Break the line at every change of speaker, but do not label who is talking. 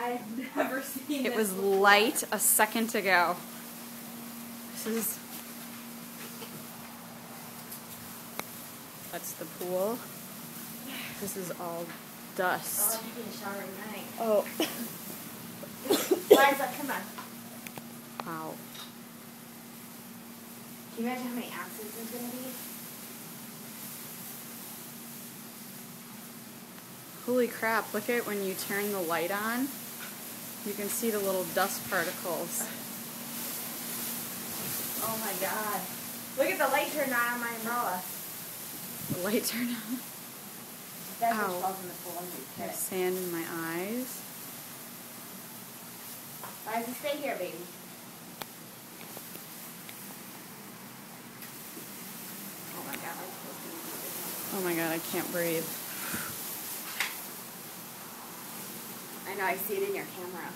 I've never seen
It
this
was
before.
light a second ago. That's the pool. This is all dust.
Oh, you can shower at night.
Oh.
Liza, come on.
Wow.
Can you imagine how many ounces there's going to be?
Holy crap, look at when you turn the light on. You can see the little dust particles.
Oh my god. Look at the light turned on my umbrella.
The light turned on.
That's
Ow.
what falls in the pool under your
There's
pit.
sand in my eyes.
Liza, stay here, baby. Oh my god.
Oh my god, I can't breathe.
I know, I see it in your camera.